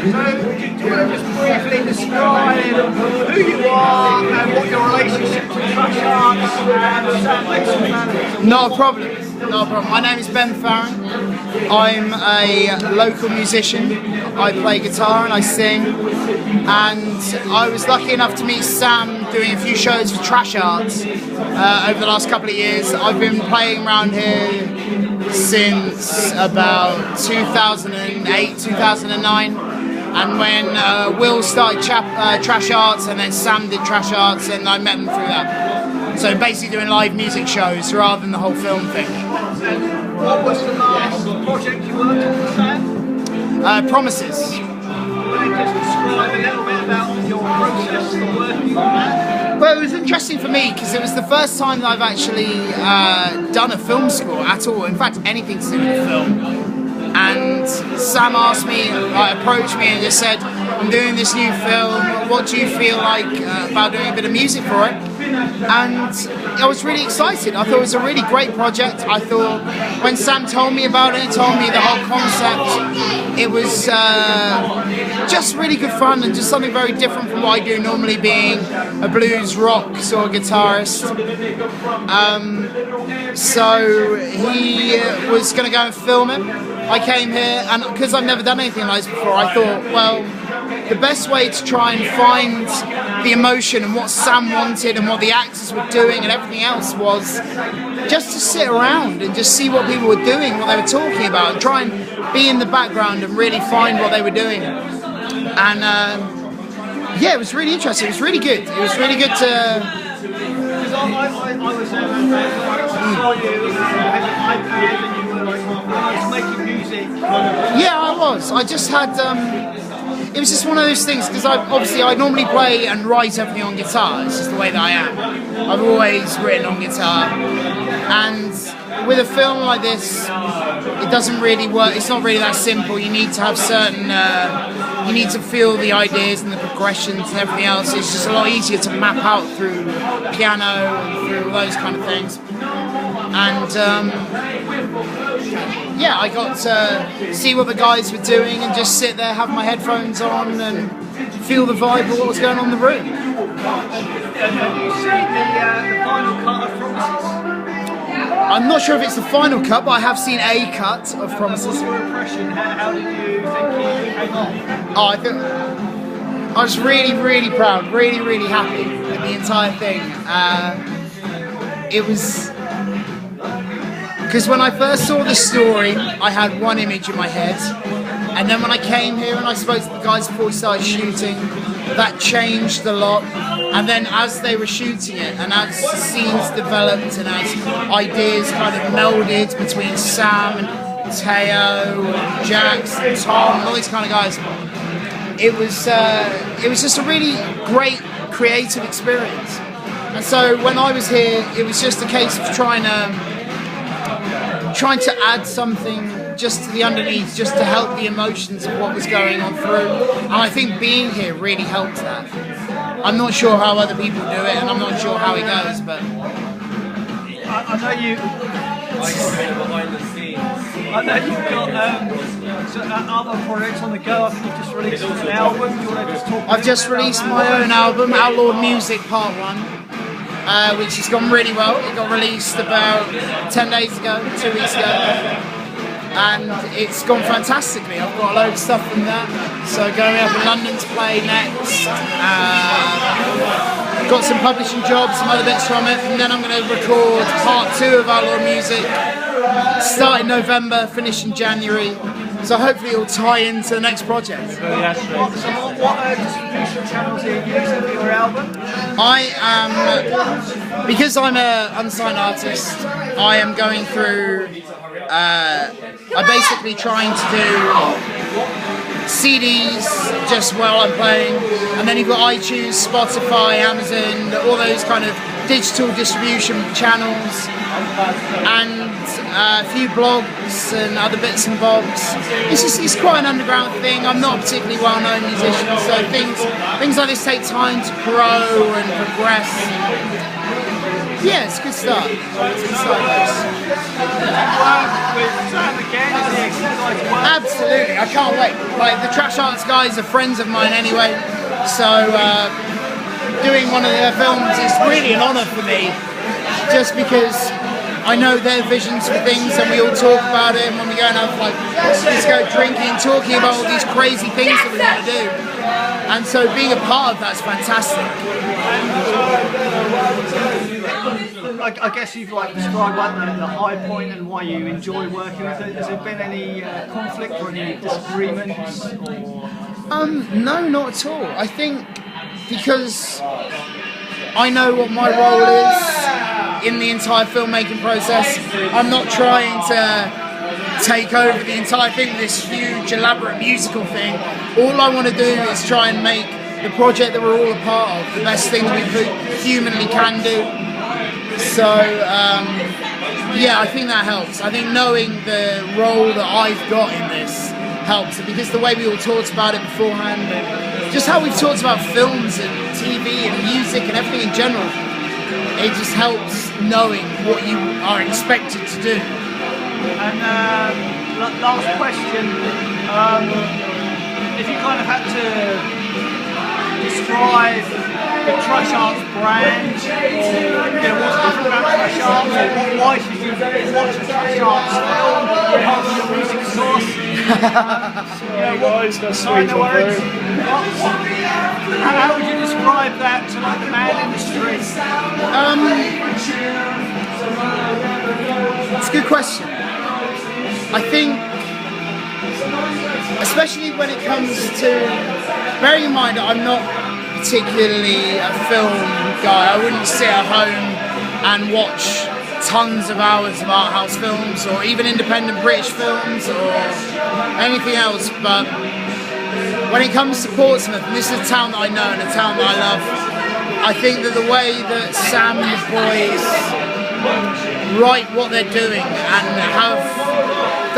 do you want to just briefly describe who you are and what your relationship to Trash Arts and Sam makes? Not a problem. Not a problem. My name is Ben Farron. I'm a local musician. I play guitar and I sing. And I was lucky enough to meet Sam doing a few shows for Trash Arts over the last couple of years. I've been playing around here since about 2008, 2009. And when Will started Trash Arts and then Sam did Trash Arts, and I met them through that. So basically doing live music shows rather than the whole film thing. What was the last project you worked on with Sam? Promises. Can you just describe a little bit about your process for working on that? Well, it was interesting for me because it was the first time that I've actually done a film score at all. In fact, anything to do with film. And Sam asked me, approached me and just said, I'm doing this new film, what do you feel like about doing a bit of music for it? And I was really excited. I thought it was a really great project. I thought when Sam told me about it, told me the whole concept, it was just really good fun and just something very different from what I do normally, being a blues rock sort of guitarist. So he was going to go and film it. I came here, and because I've never done anything like this before, I thought, well, the best way to try and find the emotion and what Sam wanted and what the actors were doing and everything else was just to sit around and just see what people were doing, what they were talking about, and try and be in the background and really find what they were doing. And yeah, it was really interesting. It was really good. It was really good to... Because I was there and I saw you with an iPad and you were like making music. Yeah, I was. I just had... it was just one of those things because I normally play and write everything on guitar. It's just the way that I am. I've always written on guitar. And with a film like this, it doesn't really work. It's not really that simple. You need to have certain... you need to feel the ideas and the progressions and everything else. It's just a lot easier to map out through piano and through those kind of things. And yeah, I got to see what the guys were doing and just sit there, have my headphones on and feel the vibe of what was going on in the room. Have you seen the final cut of Promises? I'm not sure if it's the final cut, but I have seen a cut of Promises. What's your impression? How did you think he came off? Oh, I was really, really proud, really, really happy with the entire thing. It was... Because when I first saw the story, I had one image in my head. And then when I came here and I spoke to the guys before we started shooting, that changed a lot. And then as they were shooting it, and as scenes developed, and as ideas kind of melded between Sam and Teo, and Jax, and Tom, and all these kind of guys, it was just a really great creative experience. And so when I was here, it was just a case of trying to add something just to the underneath, just to help the emotions of what was going on through. And I think being here really helped that. I'm not sure how other people do it, and I'm not sure how it goes, but... I know you... behind the scenes. I know you've got other projects on the go. I think you've just released an album. Do you want to just talk I've just released my own album, Outlawed Music Part 1, which has gone really well. It got released about 10 days ago, 2 weeks ago. And it's gone fantastically. I've got a load of stuff from that. So going up in London to play next. Got some publishing jobs, some other bits from it, and then I'm going to record part 2 of Outlawed Music. Start in November, finish in January. So hopefully it'll tie into the next project. What distribution channels are you using for your album? I am, because I'm an unsigned artist, I am going through, I'm basically trying to do CDs just while I'm playing, and then you've got iTunes, Spotify, Amazon, all those kind of digital distribution channels, and a few blogs and other bits and bobs. It's quite an underground thing. I'm not a particularly well-known musician, so things like this take time to grow and progress. Yeah, it's good stuff. It's good stuff. Work with Sam again, is it? You guys work? Absolutely, I can't wait. Like the Trash Arts guys are friends of mine anyway, so doing one of their films is really an honour for me, just because I know their visions for things and we all talk about it, and when we go and have like, just go drinking, talking about all these crazy things that we want to do. And so being a part of that's fantastic. I guess you've like described like the high point and why you enjoy working with it. Has there been any conflict or any disagreements? Or? No, not at all. I think because I know what my role is in the entire filmmaking process. I'm not trying to take over the entire thing with this huge elaborate musical thing. All I want to do is try and make the project that we're all a part of the best thing that we humanly can do. So yeah, I think that helps. I think knowing the role that I've got in this helps, because the way we all talked about it beforehand, just how we've talked about films and TV and music and everything in general, it just helps knowing what you are expected to do. And last question, if you kind of had to describe the Trash Arts brand, or what's different about Trash Arts, or why should you watch a Trash Arts film apart from your music source? How would you describe that to like the man industry? It's a good question. I think, especially when it comes to, bearing in mind I'm not particularly a film guy, I wouldn't sit at home and watch tons of hours of art house films or even independent British films or anything else, but when it comes to Portsmouth, and this is a town that I know and a town that I love, I think that the way that Sam and the boys write what they're doing and have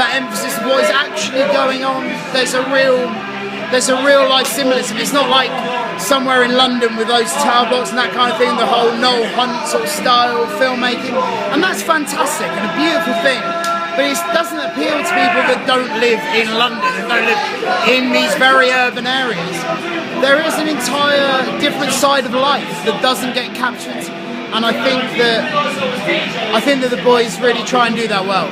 that emphasis of what is actually going on, there's a real life symbolism. It's not like somewhere in London with those tower blocks and that kind of thing, the whole Noel Hunt sort of style filmmaking, and that's fantastic and a beautiful thing, but it doesn't appeal to people that don't live in London and don't live in these very urban areas. There is an entire different side of life that doesn't get captured, and I think that the boys really try and do that well.